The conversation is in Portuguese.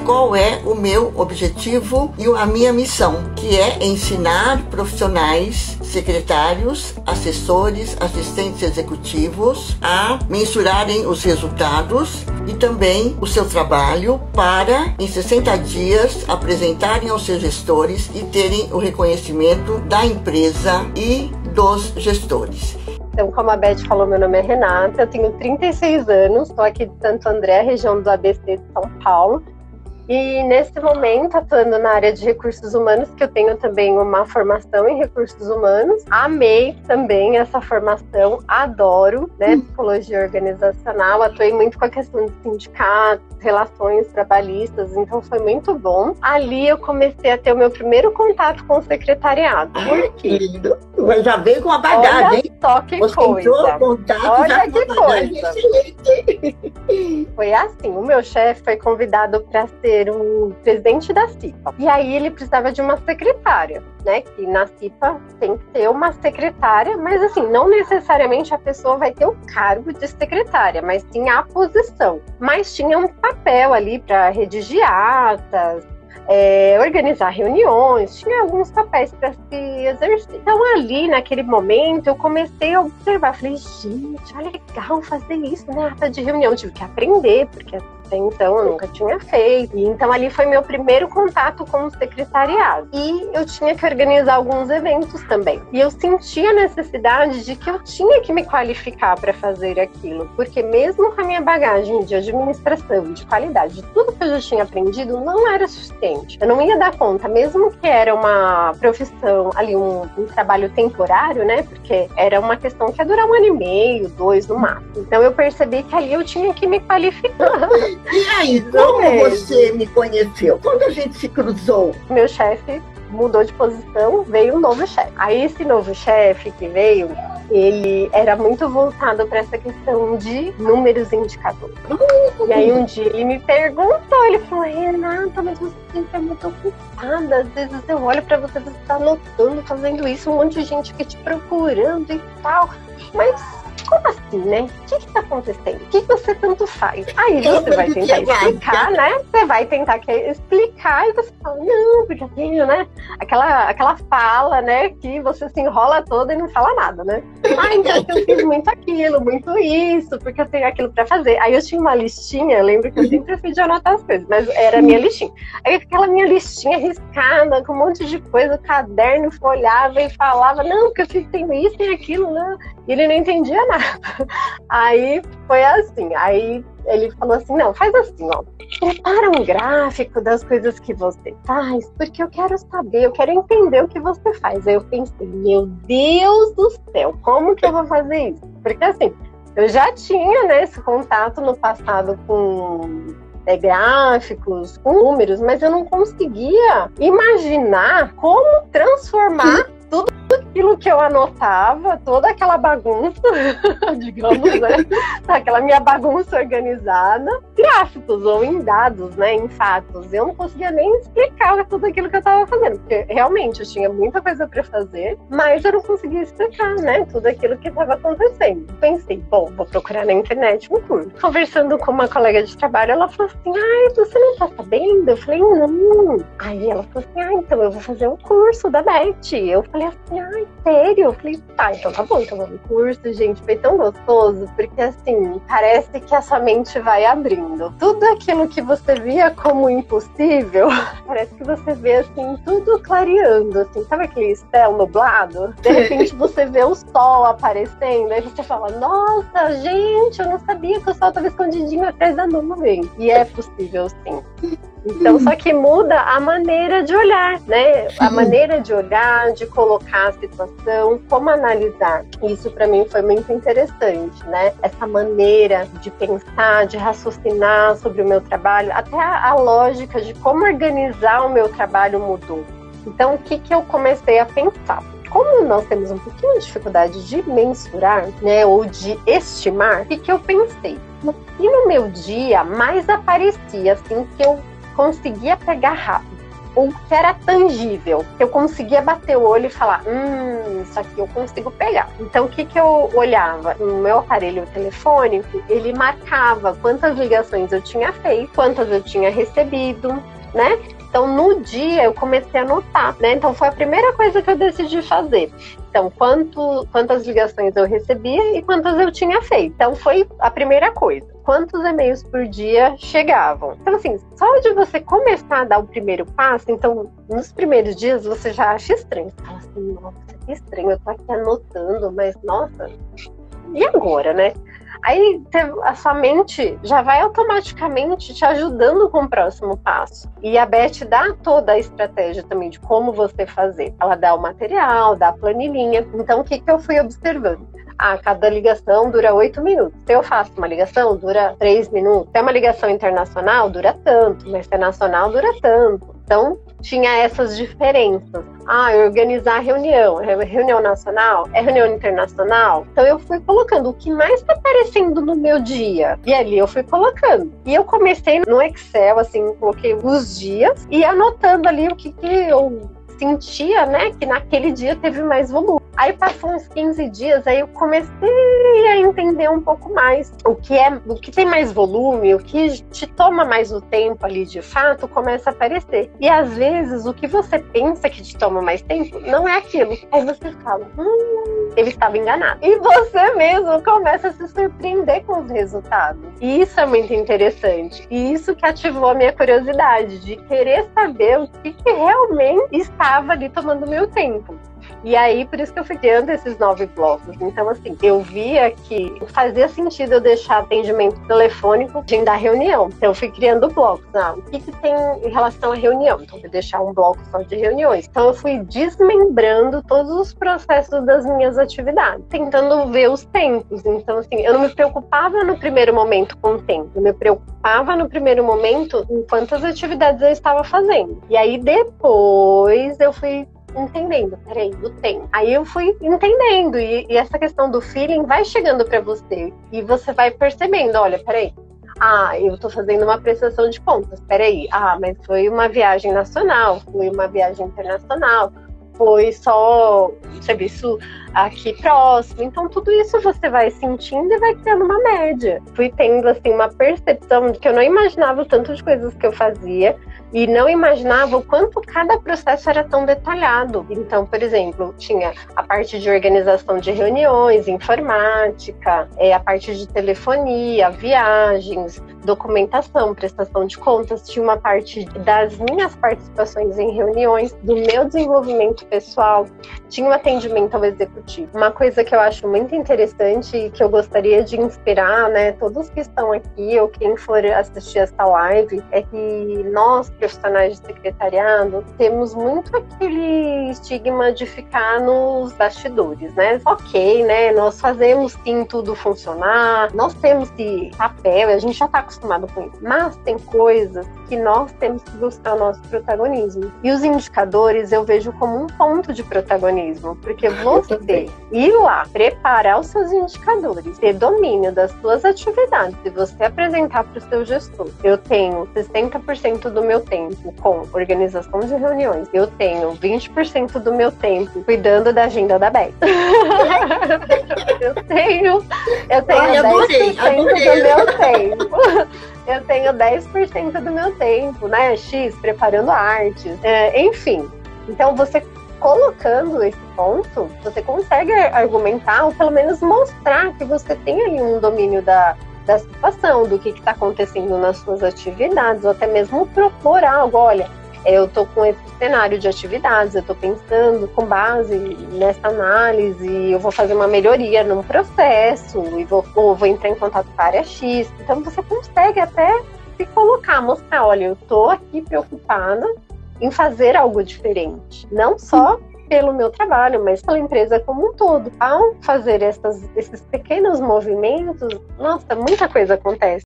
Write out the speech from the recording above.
qual é o meu objetivo e a minha missão, que é ensinar profissionais, secretários, assessores, assistentes executivos a mensurarem os resultados e também o seu trabalho para, em 60 dias, apresentarem aos seus gestores e terem o reconhecimento da empresa e dos gestores. Então, como a Beth falou, meu nome é Renata, eu tenho 36 anos, estou aqui de Santo André, região do ABC de São Paulo. E nesse momento, atuando na área de recursos humanos, que eu tenho também uma formação em recursos humanos. Amei também essa formação, adoro, né, psicologia organizacional. Atuei muito com a questão de sindicatos, relações trabalhistas, então foi muito bom. Ali eu comecei a ter o meu primeiro contato com o secretariado. Por quê? Lindo. Já veio com a bagagem, olha hein? Só que Você coisa. entrou contato, Olha já que com a bagagem coisa. excelente. Foi assim, o meu chefe foi convidado para ser o presidente da CIPA. E aí ele precisava de uma secretária, né? Que na CIPA tem que ter uma secretária, mas assim, não necessariamente a pessoa vai ter o cargo de secretária, mas sim a posição. Mas tinha um papel ali para redigir atas, organizar reuniões, tinha alguns papéis para se exercer. Então ali, naquele momento, eu comecei a observar, falei, gente, é legal fazer isso, né? Ata de reunião, tive que aprender, porque até então eu nunca tinha feito. E então ali foi meu primeiro contato com o secretariado. E eu tinha que organizar alguns eventos também. E eu sentia a necessidade de que eu tinha que me qualificar para fazer aquilo, porque mesmo com a minha bagagem de administração, de qualidade, de tudo que eu já tinha aprendido, não era suficiente. Eu não ia dar conta, mesmo que era uma profissão, ali um trabalho temporário, né? Porque era uma questão que ia durar 1 ano e meio, 2 no máximo. Então eu percebi que ali eu tinha que me qualificar. E aí, como você me conheceu? Quando a gente se cruzou? Meu chefe mudou de posição, veio um novo chefe. Aí esse novo chefe que veio, ele era muito voltado para essa questão de números e indicadores. E aí um dia ele me perguntou, ele falou, Renata, mas você sempre é muito ocupada, às vezes eu olho para você, você está anotando, fazendo isso, um monte de gente aqui te procurando e tal, mas como assim, né? O que está acontecendo? O que você tanto faz? Aí você vai tentar explicar, né? Você vai tentar explicar e você fala, não, porque eu tenho, né? Aquela fala, né? Que você se enrola toda e não fala nada, né? Ah, então eu fiz muito aquilo, muito isso, porque eu tenho aquilo pra fazer. Aí eu tinha uma listinha, eu lembro que eu sempre fui de anotar as coisas, mas era a minha listinha. Aí aquela minha listinha riscada, com um monte de coisa, caderno, folhava e falava, não, porque eu tenho isso e aquilo, né? E ele não entendia nada. Aí foi assim, aí ele falou assim, não, faz assim, ó, prepara um gráfico das coisas que você faz, porque eu quero saber, eu quero entender o que você faz. Aí eu pensei, meu Deus do céu, como que eu vou fazer isso? Porque assim, eu já tinha, né, esse contato no passado com gráficos, com números, mas eu não conseguia imaginar como transformar tudo aquilo que eu anotava, toda aquela bagunça, digamos, né? Aquela minha bagunça organizada, gráficos ou em dados, né? Em fatos. Eu não conseguia nem explicar tudo aquilo que eu estava fazendo, porque realmente eu tinha muita coisa para fazer, mas eu não conseguia explicar, né? Tudo aquilo que estava acontecendo. Pensei, bom, vou procurar na internet um curso. Conversando com uma colega de trabalho, ela falou assim, ai, você não tá sabendo? Eu falei, não. Aí ela falou assim, ah, então eu vou fazer um curso da Beth. Eu falei assim, ai, sério? Eu falei, tá, então tá bom, então vamos no curso, gente, foi tão gostoso, porque assim, parece que a sua mente vai abrindo. Tudo aquilo que você via como impossível, parece que você vê assim, tudo clareando, assim, sabe aquele céu nublado? De repente você vê o sol aparecendo, aí você fala, nossa, gente, eu não sabia que o sol estava escondidinho atrás da nuvem. E é possível, sim. Então, só que muda a maneira de olhar, né? A maneira de olhar, de colocar a situação, como analisar. Isso para mim foi muito interessante, né? Essa maneira de pensar, de raciocinar sobre o meu trabalho, até a lógica de como organizar o meu trabalho mudou. Então, o que eu comecei a pensar? Como nós temos um pouquinho de dificuldade de mensurar, né, ou de estimar, o que eu pensei? E no meu dia, mais aparecia, assim, que eu conseguia pegar rápido. o que era tangível, que eu conseguia bater o olho e falar, isso aqui eu consigo pegar. Então, o que eu olhava? No meu aparelho telefônico, ele marcava quantas ligações eu tinha feito, quantas eu tinha recebido, né? Então, no dia, eu comecei a anotar, né? Então, foi a primeira coisa que eu decidi fazer. Então, quantas ligações eu recebia e quantas eu tinha feito. Então, foi a primeira coisa. Quantos e-mails por dia chegavam. Então, assim, só de você começar a dar o primeiro passo, então, nos primeiros dias, você já acha estranho. Você fala assim, nossa, que estranho, eu tô aqui anotando, mas, nossa, e agora, né? Aí a sua mente já vai automaticamente te ajudando com o próximo passo. E a Beth dá toda a estratégia também de como você fazer. Ela dá o material, dá a planilhinha. Então, o que eu fui observando? Cada ligação dura 8 minutos. Se eu faço uma ligação, dura 3 minutos. Se é uma ligação internacional, dura tanto. Mas se é nacional, dura tanto. Então, tinha essas diferenças. Organizar reunião nacional, reunião internacional. Então eu fui colocando o que mais está aparecendo no meu dia. E ali eu fui colocando. E eu comecei no Excel, assim, coloquei os dias e anotando ali o que eu sentia, né, que naquele dia teve mais volume. Aí passou uns 15 dias, aí eu comecei a entender um pouco mais o que tem mais volume, o que te toma mais o tempo ali de fato, começa a aparecer. E às vezes o que você pensa que te toma mais tempo não é aquilo. Aí você fala, ele estava enganado. E você mesmo começa a se surpreender com os resultados. E isso é muito interessante. E isso que ativou a minha curiosidade de querer saber o que realmente estava ali tomando meu tempo. E aí, por isso que eu fui criando esses 9 blocos. Então, assim, eu via que fazia sentido eu deixar atendimento telefônico, agendar reunião. Então, eu fui criando blocos. O que tem em relação à reunião? Então, eu vou deixar um bloco só de reuniões. Então, eu fui desmembrando todos os processos das minhas atividades, tentando ver os tempos. Então, assim, eu não me preocupava no primeiro momento com o tempo. Eu me preocupava no primeiro momento em quantas atividades eu estava fazendo. E aí, depois, eu fui entendendo, do tempo. Aí eu fui entendendo e essa questão do feeling vai chegando para você e você vai percebendo, olha, eu tô fazendo uma prestação de contas, mas foi uma viagem nacional, foi uma viagem internacional, foi só serviço aqui próximo. Então tudo isso você vai sentindo e vai criando uma média. Fui tendo assim uma percepção de que eu não imaginava o tanto de coisas que eu fazia e não imaginava o quanto cada processo era tão detalhado. Então, por exemplo, tinha a parte de organização de reuniões, informática, a parte de telefonia, viagens, documentação, prestação de contas, tinha uma parte das minhas participações em reuniões, do meu desenvolvimento pessoal, tinha um atendimento ao executivo. Uma coisa que eu acho muito interessante e que eu gostaria de inspirar, né, todos que estão aqui ou quem for assistir essa live, é que nós, profissionais de secretariado, temos muito aquele estigma de ficar nos bastidores, né? Ok, né? Nós fazemos sim tudo funcionar, nós temos esse papel, a gente já está acostumado com isso, mas tem coisas que nós temos que buscar o nosso protagonismo. E os indicadores eu vejo como um ponto de protagonismo, porque você ir lá, preparar os seus indicadores, ter domínio das suas atividades e você apresentar para o seu gestor. Eu tenho 60% do meu tempo com organização de reuniões. Eu tenho 20% do meu tempo cuidando da agenda da Beth. eu tenho 10% do meu tempo. Eu tenho 10% do meu tempo, né? X, preparando artes. Enfim. Então, você colocando esse ponto, você consegue argumentar ou pelo menos mostrar que você tem ali um domínio da situação, do que está acontecendo nas suas atividades, ou até mesmo propor algo. Olha, eu estou com esse cenário de atividades, eu estou pensando com base nessa análise, eu vou fazer uma melhoria num processo, e vou entrar em contato com a área X. Então você consegue até se colocar, mostrar, olha, eu estou aqui preocupada em fazer algo diferente, não só pelo meu trabalho, mas pela empresa como um todo. Ao fazer esses pequenos movimentos, nossa, muita coisa acontece.